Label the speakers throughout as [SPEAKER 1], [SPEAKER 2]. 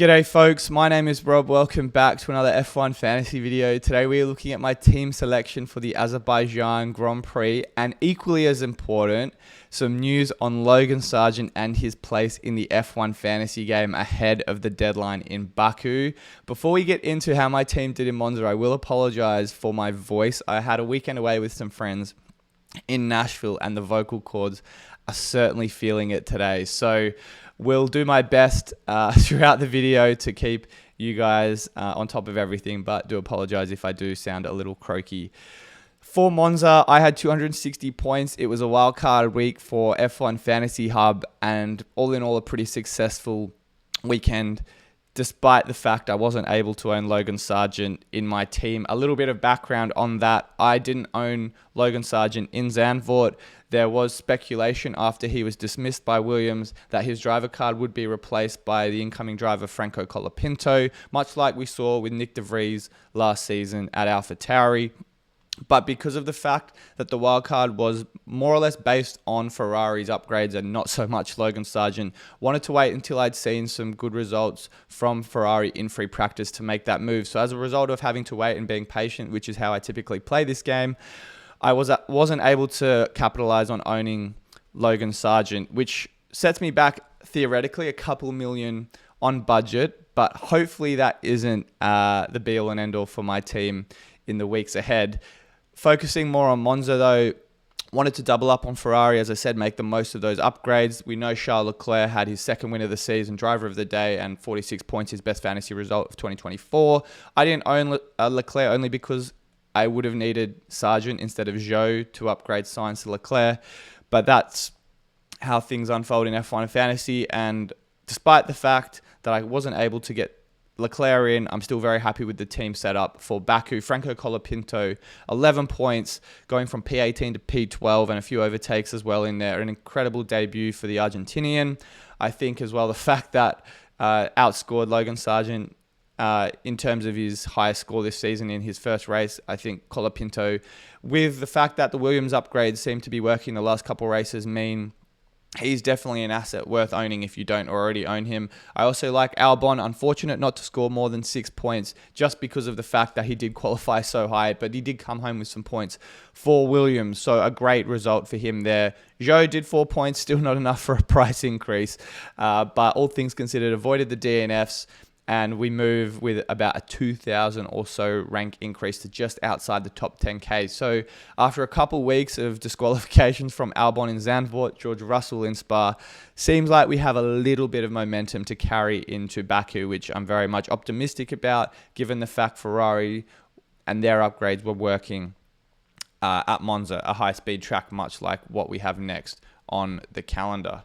[SPEAKER 1] G'day folks, my name is Rob. Welcome back to another F1 fantasy video. Today we are looking at my team selection for the Azerbaijan Grand Prix, and equally as important, some news on Logan Sargeant and his place in the F1 fantasy game ahead of the deadline in Baku. Before we get into how my team did in Monza, I will apologize for my voice. I had a weekend away with some friends in Nashville and the vocal cords are certainly feeling it today. So will do my best throughout the video to keep you guys on top of everything, but do apologize if I do sound a little croaky. For Monza, I had 260 points. It was a wildcard week for F1 Fantasy Hub, and all in all, a pretty successful weekend, despite the fact I wasn't able to own Logan Sargeant in my team. A little bit of background on that. I didn't own Logan Sargeant in Zandvoort. There was speculation after he was dismissed by Williams that his driver card would be replaced by the incoming driver Franco Colapinto, much like we saw with Nick De Vries last season at AlphaTauri. But because of the fact that the wildcard was more or less based on Ferrari's upgrades and not so much Logan Sargeant, wanted to wait until I'd seen some good results from Ferrari in free practice to make that move. So as a result of having to wait and being patient, which is how I typically play this game, I wasn't able to capitalize on owning Logan Sargeant, which sets me back theoretically a couple million on budget, but hopefully that isn't the be-all and end-all for my team in the weeks ahead. Focusing more on Monza though, wanted to double up on Ferrari, as I said, make the most of those upgrades. We know Charles Leclerc had his second win of the season, driver of the day, and 46 points, his best fantasy result of 2024. I didn't own Leclerc only because I would have needed Sargeant instead of Zhou to upgrade Sainz to Leclerc, but that's how things unfold in F1 fantasy. And despite the fact that I wasn't able to get Leclerc in, I'm still very happy with the team setup for Baku. Franco Colapinto, 11 points, going from P18 to P12 and a few overtakes as well in there. An incredible debut for the Argentinian. I think as well the fact that outscored Logan Sargeant in terms of his highest score this season in his first race. I think Colapinto, with the fact that the Williams upgrades seem to be working the last couple races, mean he's definitely an asset worth owning if you don't already own him. I also like Albon, unfortunate not to score more than 6 points just because of the fact that he did qualify so high, but he did come home with some points for Williams, so a great result for him there. Zhou did 4 points, still not enough for a price increase, but all things considered, avoided the DNFs, and we move with about a 2,000 or so rank increase to just outside the top 10K. So after a couple weeks of disqualifications from Albon in Zandvoort, George Russell in Spa, seems like we have a little bit of momentum to carry into Baku, which I'm very much optimistic about, given the fact Ferrari and their upgrades were working at Monza, a high-speed track, much like what we have next on the calendar.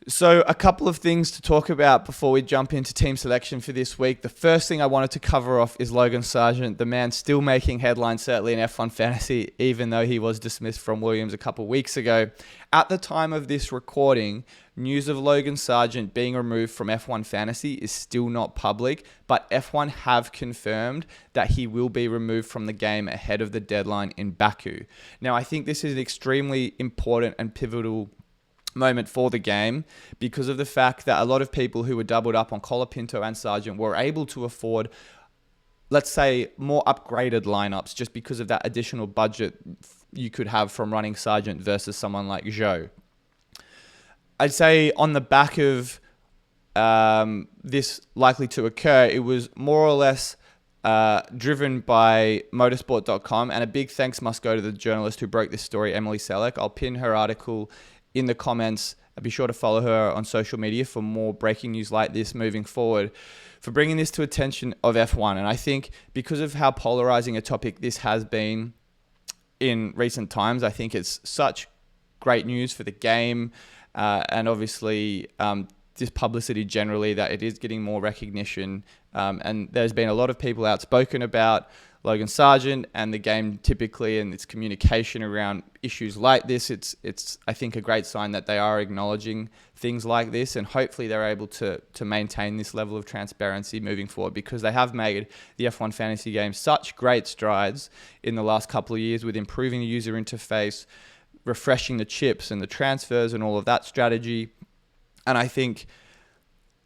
[SPEAKER 1] So a couple of things to talk about before we jump into team selection for this week. The first thing I wanted to cover off is Logan Sargeant, the man still making headlines, certainly in F1 Fantasy, even though he was dismissed from Williams a couple of weeks ago. At the time of this recording, news of Logan Sargeant being removed from F1 Fantasy is still not public, but F1 have confirmed that he will be removed from the game ahead of the deadline in Baku. Now, I think this is an extremely important and pivotal moment for the game because of the fact that a lot of people who were doubled up on Colapinto and Sargeant were able to afford, let's say, more upgraded lineups just because of that additional budget you could have from running Sargeant versus someone like Zhou. I'd say on the back of this likely to occur, it was more or less driven by motorsport.com, and a big thanks must go to the journalist who broke this story, Emily Selleck. I'll pin her article in the comments. Be sure to follow her on social media for more breaking news like this moving forward, for bringing this to attention of F1. And I think because of how polarizing a topic this has been in recent times, I think it's such great news for the game and obviously this publicity generally, that it is getting more recognition. And there's been a lot of people outspoken about Logan Sargeant and the game typically, and its communication around issues like this. It's I think a great sign that they are acknowledging things like this, and hopefully they're able to maintain this level of transparency moving forward, because they have made the F1 fantasy game such great strides in the last couple of years with improving the user interface, refreshing the chips and the transfers and all of that strategy. And I think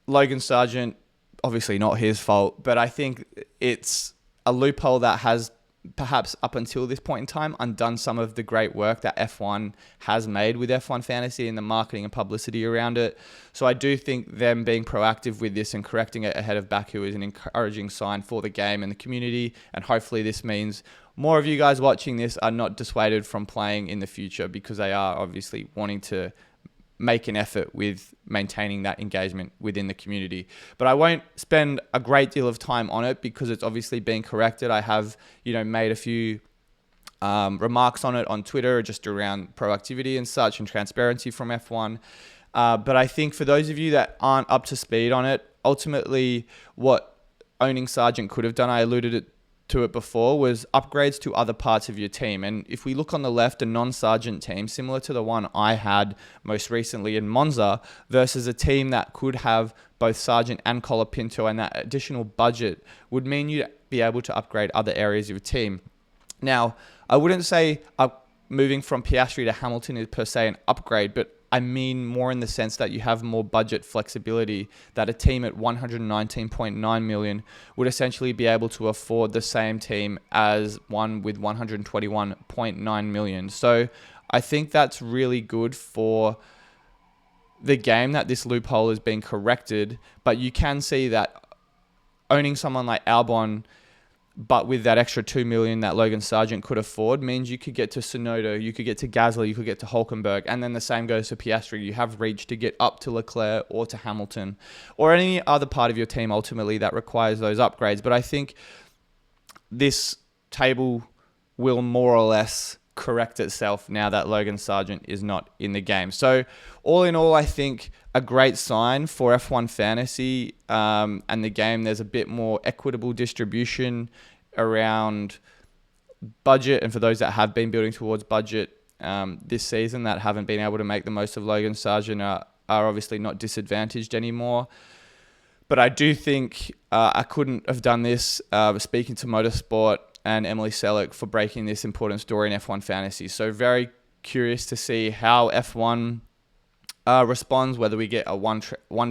[SPEAKER 1] Logan Sargeant, obviously not his fault, but I think it's a loophole that has perhaps up until this point in time undone some of the great work that F1 has made with F1 Fantasy and the marketing and publicity around it. So I do think them being proactive with this and correcting it ahead of Baku is an encouraging sign for the game and the community. And hopefully this means more of you guys watching this are not dissuaded from playing in the future, because they are obviously wanting to make an effort with maintaining that engagement within the community. But I won't spend a great deal of time on it because it's obviously being corrected. I have, made a few remarks on it on Twitter just around proactivity and such and transparency from F1. But I think for those of you that aren't up to speed on it, ultimately what owning Sargeant could have done, I alluded to it before, was upgrades to other parts of your team. And if we look on the left, a non-Sargeant team, similar to the one I had most recently in Monza, versus a team that could have both Sargeant and Colapinto, and that additional budget would mean you'd be able to upgrade other areas of your team. Now, I wouldn't say moving from Piastri to Hamilton is per se an upgrade, but I mean more in the sense that you have more budget flexibility, that a team at 119.9 million would essentially be able to afford the same team as one with 121.9 million. So I think that's really good for the game that this loophole is being corrected, but you can see that owning someone like Albon, but with that extra 2 million that Logan Sargeant could afford, means you could get to Tsunoda, you could get to Gasly, you could get to Hülkenberg, and then the same goes to Piastri. You have reach to get up to Leclerc or to Hamilton, or any other part of your team ultimately that requires those upgrades. But I think this table will more or less correct itself now that Logan Sargeant is not in the game. So all in all, I think a great sign for F1 Fantasy and the game. There's a bit more equitable distribution around budget, and for those that have been building towards budget this season that haven't been able to make the most of Logan Sargeant are obviously not disadvantaged anymore. But I do think I couldn't have done this speaking to Motorsport and Emily Selleck for breaking this important story in F1 Fantasy. So very curious to see how F1 responds, whether we get a one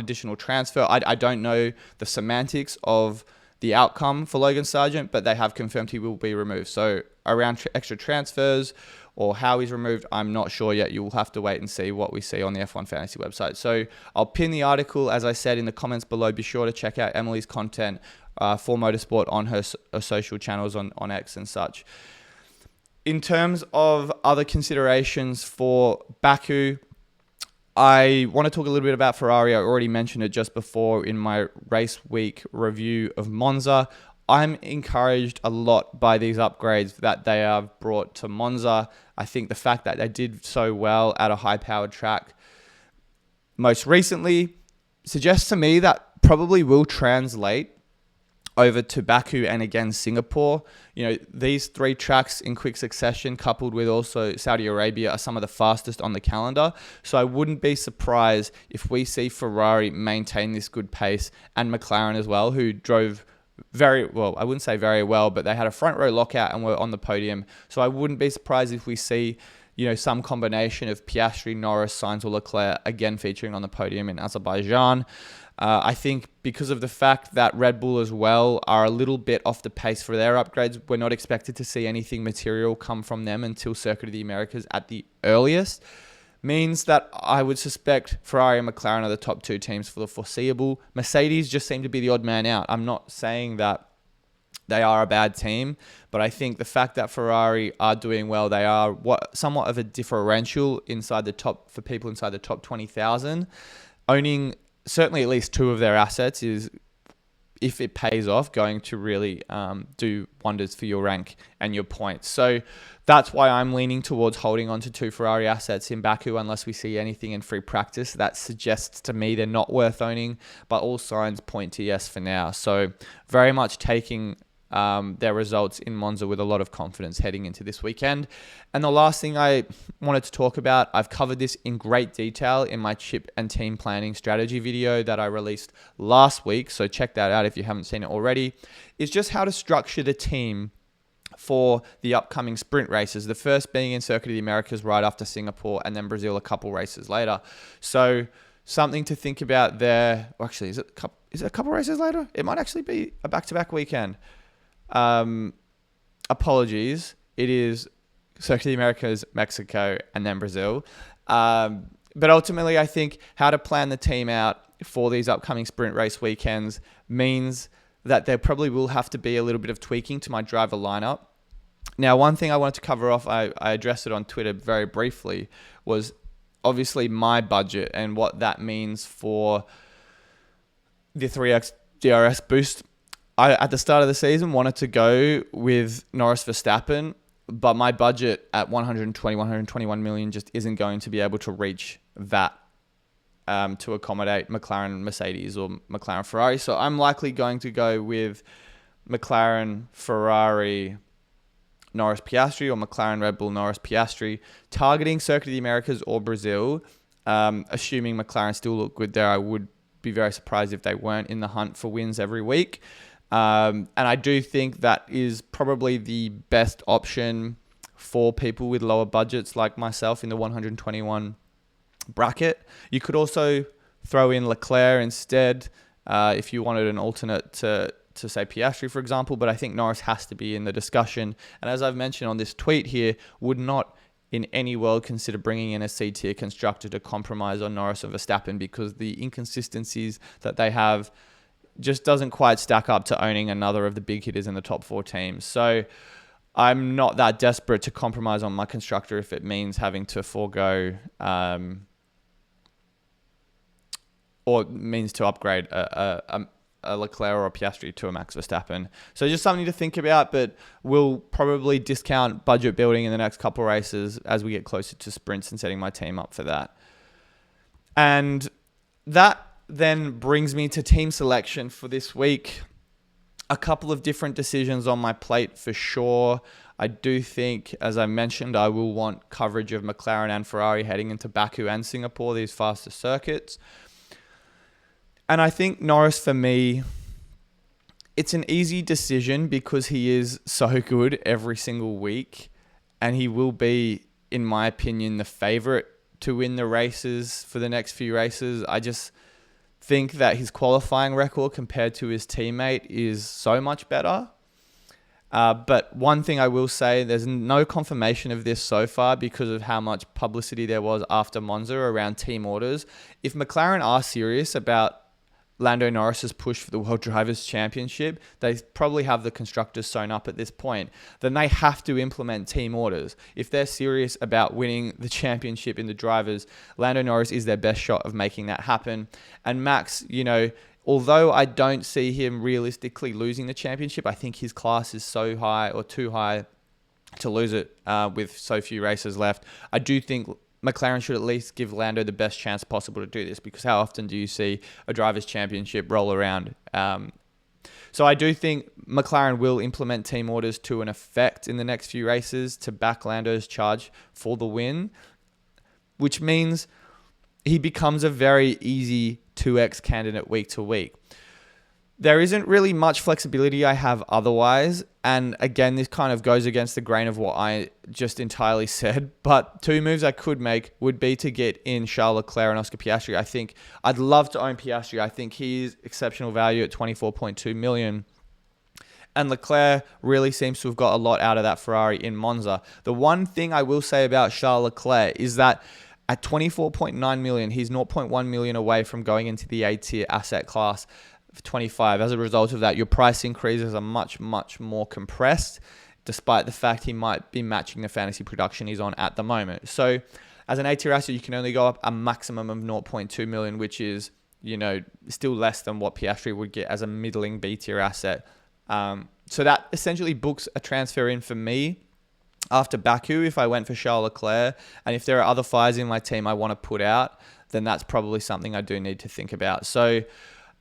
[SPEAKER 1] additional transfer. I don't know the semantics of the outcome for Logan Sargeant, but they have confirmed he will be removed. So around extra transfers or how he's removed, I'm not sure yet. You'll have to wait and see what we see on the F1 Fantasy website. So I'll pin the article, as I said, in the comments below. Be sure to check out Emily's content for Motorsport on her social channels on X and such. In terms of other considerations for Baku, I want to talk a little bit about Ferrari. I already mentioned it just before in my race week review of Monza. I'm encouraged a lot by these upgrades that they have brought to Monza. I think the fact that they did so well at a high-powered track most recently suggests to me that probably will translate over to Baku and again Singapore. These three tracks in quick succession, coupled with also Saudi Arabia, are some of the fastest on the calendar. So I wouldn't be surprised if we see Ferrari maintain this good pace, and McLaren as well, who drove very well. I wouldn't say very well, but they had a front row lockout and were on the podium. So I wouldn't be surprised if we see some combination of Piastri, Norris, Sainz, or Leclerc again featuring on the podium in Azerbaijan. I think because of the fact that Red Bull as well are a little bit off the pace for their upgrades, we're not expected to see anything material come from them until Circuit of the Americas at the earliest. Means that I would suspect Ferrari and McLaren are the top two teams for the foreseeable. Mercedes just seem to be the odd man out. I'm not saying that they are a bad team, but I think the fact that Ferrari are doing well, they are somewhat of a differential inside the top for people inside the top 20,000. Owning certainly at least two of their assets is, if it pays off, going to really do wonders for your rank and your points. So that's why I'm leaning towards holding on to two Ferrari assets in Baku unless we see anything in free practice that suggests to me they're not worth owning, but all signs point to yes for now. So very much taking their results in Monza with a lot of confidence heading into this weekend. And the last thing I wanted to talk about, I've covered this in great detail in my chip and team planning strategy video that I released last week, so check that out if you haven't seen it already, is just how to structure the team for the upcoming sprint races, the first being in Circuit of the Americas right after Singapore, and then Brazil a couple races later. So something to think about there. Well, actually, is it a couple races later? It might actually be a back-to-back weekend. Apologies. It is Circuit of the Americas, Mexico, and then Brazil. But ultimately, I think how to plan the team out for these upcoming sprint race weekends means that there probably will have to be a little bit of tweaking to my driver lineup. Now, one thing I wanted to cover off, I addressed it on Twitter very briefly, was obviously my budget and what that means for the 3X DRS boost. I, at the start of the season, wanted to go with Norris Verstappen, but my budget at 121 million just isn't going to be able to reach that to accommodate McLaren Mercedes or McLaren Ferrari. So I'm likely going to go with McLaren Ferrari Norris Piastri or McLaren Red Bull Norris Piastri, targeting Circuit of the Americas or Brazil. Assuming McLaren still look good there, I would be very surprised if they weren't in the hunt for wins every week. And I do think that is probably the best option for people with lower budgets like myself in the 121 bracket. You could also throw in Leclerc instead if you wanted an alternate to say Piastri, for example, but I think Norris has to be in the discussion. And as I've mentioned on this tweet here, would not in any world consider bringing in a C-tier constructor to compromise on Norris and Verstappen, because the inconsistencies that they have just doesn't quite stack up to owning another of the big hitters in the top 4 teams. So I'm not that desperate to compromise on my constructor if it means having to forego or means to upgrade a Leclerc or a Piastri to a Max Verstappen. So just something to think about, but we'll probably discount budget building in the next couple races as we get closer to sprints and setting my team up for that. And that then brings me to team selection for this week. A couple of different decisions on my plate for sure. I do think, as I mentioned, I will want coverage of McLaren and Ferrari heading into Baku and Singapore, these faster circuits. And I think Norris, for me, it's an easy decision because he is so good every single week. And he will be, in my opinion, the favorite to win the races for the next few races. I just think that his qualifying record compared to his teammate is so much better. But one thing I will say, there's no confirmation of this so far because of how much publicity there was after Monza around team orders. If McLaren are serious about Lando Norris's push for the World Drivers' Championship, they probably have the constructors sewn up at this point. Then they have to implement team orders. If they're serious about winning the championship in the drivers, Lando Norris is their best shot of making that happen. And Max, although I don't see him realistically losing the championship, I think his class is so high or too high to lose it with so few races left. I do think McLaren should at least give Lando the best chance possible to do this, because how often do you see a drivers' championship roll around? So I do think McLaren will implement team orders to an effect in the next few races to back Lando's charge for the win, which means he becomes a very easy 2x candidate week to week. There isn't really much flexibility I have otherwise. And again, this kind of goes against the grain of what I just entirely said. But 2 moves I could make would be to get in Charles Leclerc and Oscar Piastri. I think I'd love to own Piastri. I think he's exceptional value at 24.2 million. And Leclerc really seems to have got a lot out of that Ferrari in Monza. The one thing I will say about Charles Leclerc is that at 24.9 million, he's 0.1 million away from going into the A-tier asset class for 25. As a result of that, your price increases are much, much more compressed, despite the fact he might be matching the fantasy production he's on at the moment. So as an A-tier asset, you can only go up a maximum of 0.2 million, which is, still less than what Piastri would get as a middling B-tier asset. So that essentially books a transfer in for me after Baku if I went for Charles Leclerc. And if there are other fires in my team I want to put out, then that's probably something I do need to think about. So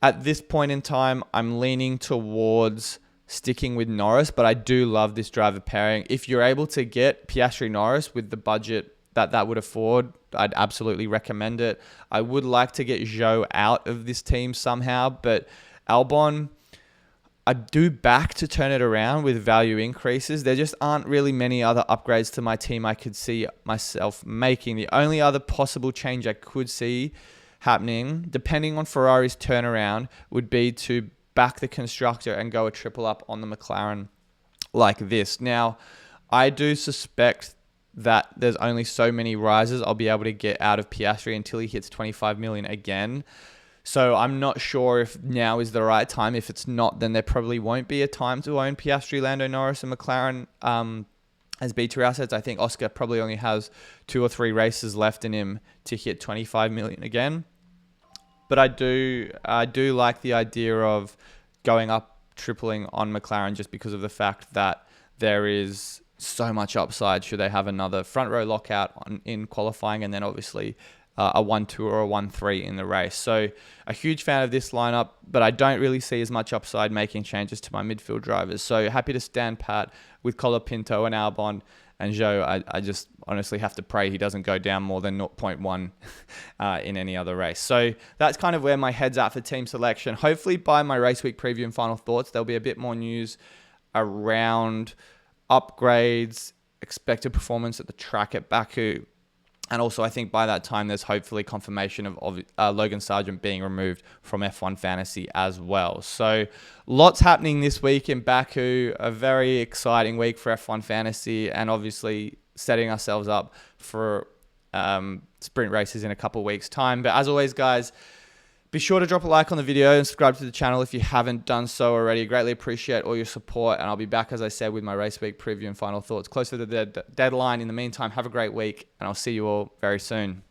[SPEAKER 1] at this point in time, I'm leaning towards sticking with Norris, but I do love this driver pairing. If you're able to get Piastri-Norris with the budget that would afford, I'd absolutely recommend it. I would like to get Zhou out of this team somehow, but Albon, I do back to turn it around with value increases. There just aren't really many other upgrades to my team I could see myself making. The only other possible change I could see happening, depending on Ferrari's turnaround, would be to back the constructor and go a triple up on the McLaren like this. Now, I do suspect that there's only so many rises I'll be able to get out of Piastri until he hits 25 million again. So I'm not sure if now is the right time. If it's not, then there probably won't be a time to own Piastri, Lando Norris, and McLaren as B2 assets. I think Oscar probably only has 2 or 3 races left in him to hit 25 million again. But I do like the idea of going up, tripling on McLaren, just because of the fact that there is so much upside should they have another front row lockout in qualifying, and then obviously a 1-2 or a 1-3 in the race. So a huge fan of this lineup, but I don't really see as much upside making changes to my midfield drivers. So happy to stand pat with Colapinto and Albon and Zhou. I just honestly have to pray he doesn't go down more than 0.1 in any other race. So that's kind of where my head's at for team selection. Hopefully by my race week preview and final thoughts, there'll be a bit more news around upgrades, expected performance at the track at Baku. And also, I think by that time, there's hopefully confirmation of Logan Sargeant being removed from F1 Fantasy as well. So lots happening this week in Baku. A very exciting week for F1 Fantasy, and obviously setting ourselves up for sprint races in a couple of weeks' time. But as always, guys, be sure to drop a like on the video and subscribe to the channel if you haven't done so already. Greatly appreciate all your support, and I'll be back, as I said, with my race week preview and final thoughts closer to the deadline. In the meantime, have a great week, and I'll see you all very soon.